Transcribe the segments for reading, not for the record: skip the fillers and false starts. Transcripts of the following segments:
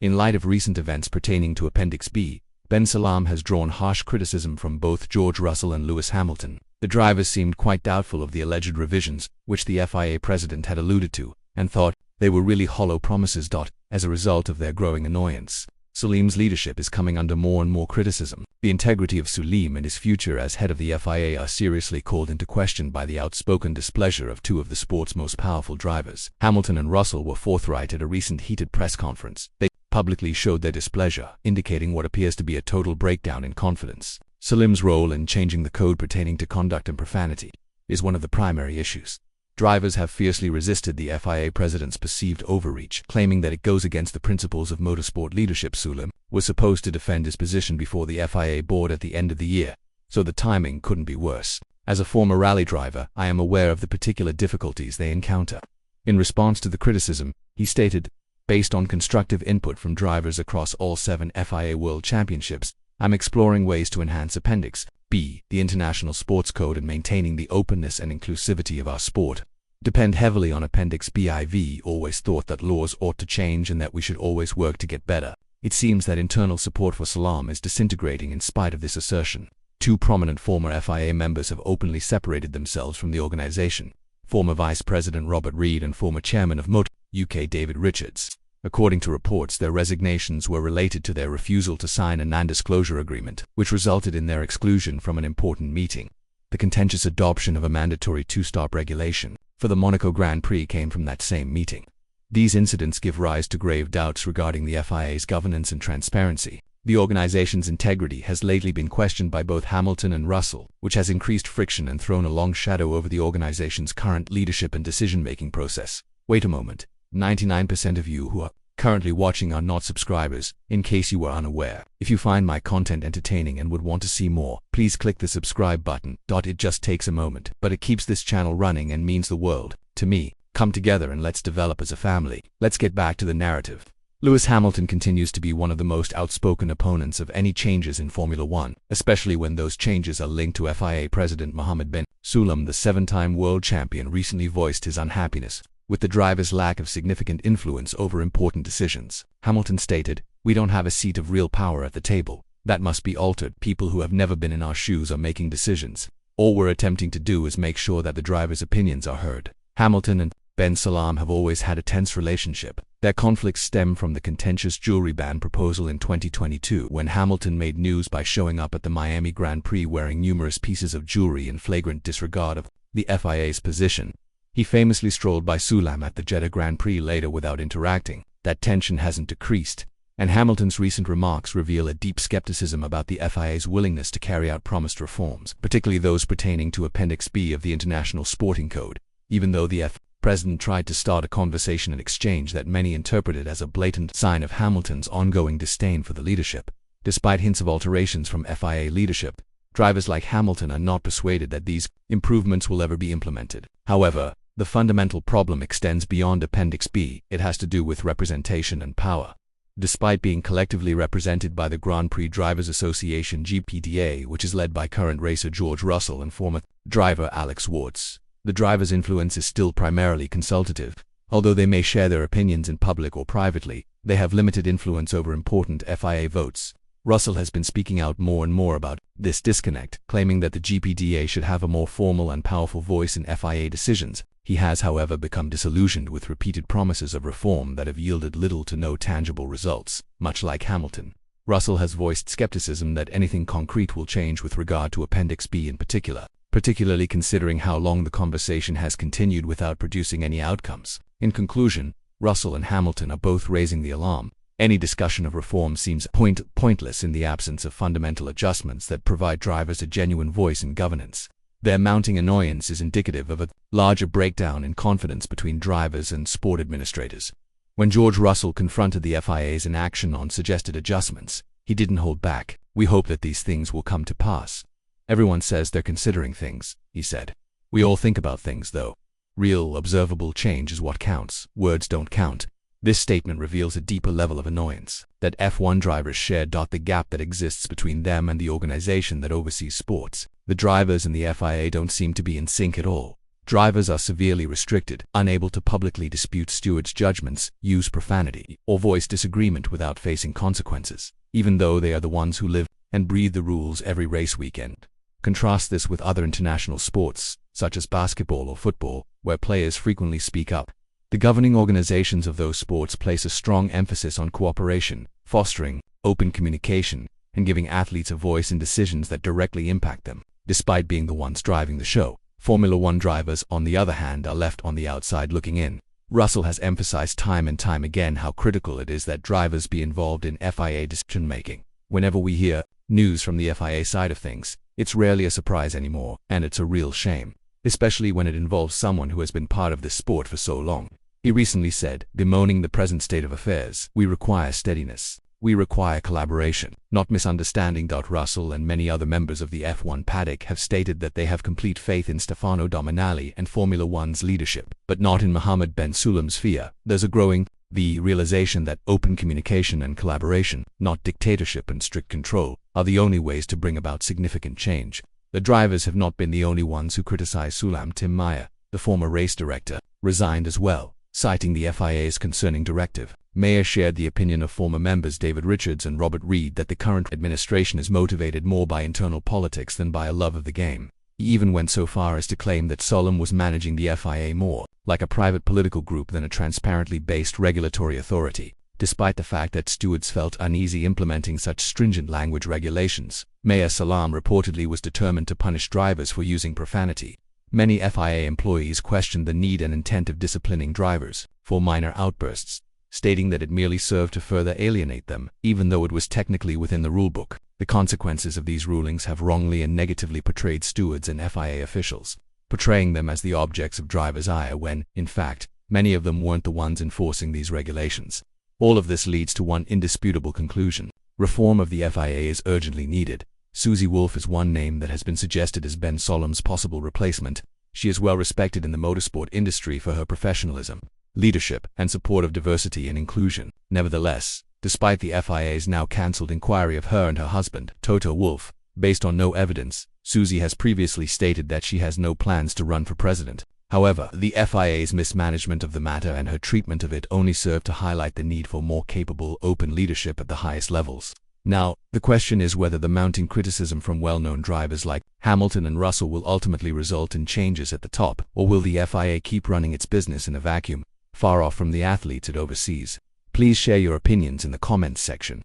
In light of recent events pertaining to Appendix B, Ben Salam has drawn harsh criticism from both George Russell and Lewis Hamilton. The drivers seemed quite doubtful of the alleged revisions, which the FIA president had alluded to, and thought they were really hollow promises. As a result of their growing annoyance, Salim's leadership is coming under more and more criticism. The integrity of Salim and his future as head of the FIA are seriously called into question by the outspoken displeasure of two of the sport's most powerful drivers. Hamilton and Russell were forthright at a recent heated press conference. They publicly showed their displeasure, indicating what appears to be a total breakdown in confidence. Salim's role in changing the code pertaining to conduct and profanity is one of the primary issues. Drivers have fiercely resisted the FIA president's perceived overreach, claiming that it goes against the principles of motorsport leadership. Salim was supposed to defend his position before the FIA board at the end of the year, so the timing couldn't be worse. As a former rally driver, I am aware of the particular difficulties they encounter. In response to the criticism, he stated, based on constructive input from drivers across all 7 FIA World Championships, I'm exploring ways to enhance Appendix B, the International Sports Code, and maintaining the openness and inclusivity of our sport. Depend heavily on Appendix B. I've always thought that laws ought to change and that we should always work to get better. It seems that internal support for Salam is disintegrating in spite of this assertion. 2 prominent former FIA members have openly separated themselves from the organization: former Vice President Robert Reid and former Chairman of Motor UK David Richards. According to reports, their resignations were related to their refusal to sign a non-disclosure agreement, which resulted in their exclusion from an important meeting. The contentious adoption of a mandatory 2-stop regulation for the Monaco Grand Prix came from that same meeting. These incidents give rise to grave doubts regarding the FIA's governance and transparency. The organization's integrity has lately been questioned by both Hamilton and Russell, which has increased friction and thrown a long shadow over the organization's current leadership and decision-making process. Wait a moment. 99% of you who are currently watching are not subscribers, in case you were unaware. If you find my content entertaining and would want to see more, please click the subscribe button. It just takes a moment, but it keeps this channel running and means the world to me. Come together and let's develop as a family. Let's get back to the narrative. Lewis Hamilton continues to be one of the most outspoken opponents of any changes in Formula One, especially when those changes are linked to FIA President Mohammed bin Sulayem. The 7-time world champion recently voiced his unhappiness with the driver's lack of significant influence over important decisions. Hamilton stated, "We don't have a seat of real power at the table. That must be altered. People who have never been in our shoes are making decisions. All we're attempting to do is make sure that the drivers' opinions are heard." Hamilton and Ben Salam have always had a tense relationship. Their conflicts stem from the contentious jewelry ban proposal in 2022, when Hamilton made news by showing up at the Miami Grand Prix wearing numerous pieces of jewelry in flagrant disregard of the FIA's position. He famously strolled by Sulayem at the Jeddah Grand Prix later without interacting. That tension hasn't decreased, and Hamilton's recent remarks reveal a deep skepticism about the FIA's willingness to carry out promised reforms, particularly those pertaining to Appendix B of the International Sporting Code. Even though the president tried to start a conversation and exchange that many interpreted as a blatant sign of Hamilton's ongoing disdain for the leadership. Despite hints of alterations from FIA leadership, drivers like Hamilton are not persuaded that these improvements will ever be implemented. However, the fundamental problem extends beyond Appendix B. It has to do with representation and power. Despite being collectively represented by the Grand Prix Drivers Association (GPDA), which is led by current racer George Russell and former driver Alex Warts, the drivers' influence is still primarily consultative. Although they may share their opinions in public or privately, they have limited influence over important FIA votes. Russell has been speaking out more and more about this disconnect, claiming that the GPDA should have a more formal and powerful voice in FIA decisions. He has, however, become disillusioned with repeated promises of reform that have yielded little to no tangible results. Much like Hamilton, Russell has voiced skepticism that anything concrete will change with regard to Appendix B in particular, particularly considering how long the conversation has continued without producing any outcomes. In conclusion, Russell and Hamilton are both raising the alarm. Any discussion of reform seems pointless in the absence of fundamental adjustments that provide drivers a genuine voice in governance. Their mounting annoyance is indicative of a larger breakdown in confidence between drivers and sport administrators. When George Russell confronted the FIA's inaction on suggested adjustments, he didn't hold back. "We hope that these things will come to pass. Everyone says they're considering things," he said. "We all think about things, though. Real, observable change is what counts. Words don't count." This statement reveals a deeper level of annoyance that F1 drivers share. The gap that exists between them and the organization that oversees sports. The drivers and the FIA don't seem to be in sync at all. Drivers are severely restricted, unable to publicly dispute stewards' judgments, use profanity, or voice disagreement without facing consequences, even though they are the ones who live and breathe the rules every race weekend. Contrast this with other international sports, such as basketball or football, where players frequently speak up. The governing organizations of those sports place a strong emphasis on cooperation, fostering open communication, and giving athletes a voice in decisions that directly impact them, despite being the ones driving the show. Formula One drivers, on the other hand, are left on the outside looking in. Russell has emphasized time and time again how critical it is that drivers be involved in FIA decision-making. Whenever we hear news from the FIA side of things, it's rarely a surprise anymore, and it's a real shame, especially when it involves someone who has been part of this sport for so long. He recently said, bemoaning the present state of affairs, "We require steadiness. We require collaboration, not misunderstanding." Russell and many other members of the F1 paddock have stated that they have complete faith in Stefano Domenicali and Formula One's leadership, but not in Mohammed Ben Sulayem's FIA. There's a growing realization that open communication and collaboration, not dictatorship and strict control, are the only ways to bring about significant change. The drivers have not been the only ones who criticize Sulayem. Tim Meyer, the former race director, resigned as well, citing the FIA's concerning directive. Meyer shared the opinion of former members David Richards and Robert Reed that the current administration is motivated more by internal politics than by a love of the game. He even went so far as to claim that Sulayem was managing the FIA more like a private political group than a transparently based regulatory authority. Despite the fact that stewards felt uneasy implementing such stringent language regulations, Mayor Salam reportedly was determined to punish drivers for using profanity. Many FIA employees questioned the need and intent of disciplining drivers for minor outbursts, stating that it merely served to further alienate them, even though it was technically within the rulebook. The consequences of these rulings have wrongly and negatively portrayed stewards and FIA officials, portraying them as the objects of drivers' ire when, in fact, many of them weren't the ones enforcing these regulations. All of this leads to one indisputable conclusion: reform of the FIA is urgently needed. Susie Wolff is one name that has been suggested as Ben Sulayem's possible replacement. She is well respected in the motorsport industry for her professionalism, leadership, and support of diversity and inclusion. Nevertheless, despite the FIA's now cancelled inquiry of her and her husband, Toto Wolff, based on no evidence, Susie has previously stated that she has no plans to run for president. However, the FIA's mismanagement of the matter and her treatment of it only serve to highlight the need for more capable, open leadership at the highest levels. Now, the question is whether the mounting criticism from well-known drivers like Hamilton and Russell will ultimately result in changes at the top, or will the FIA keep running its business in a vacuum, far off from the athletes it oversees? Please share your opinions in the comments section.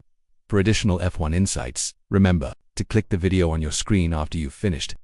For additional F1 insights, remember to click the video on your screen after you've finished.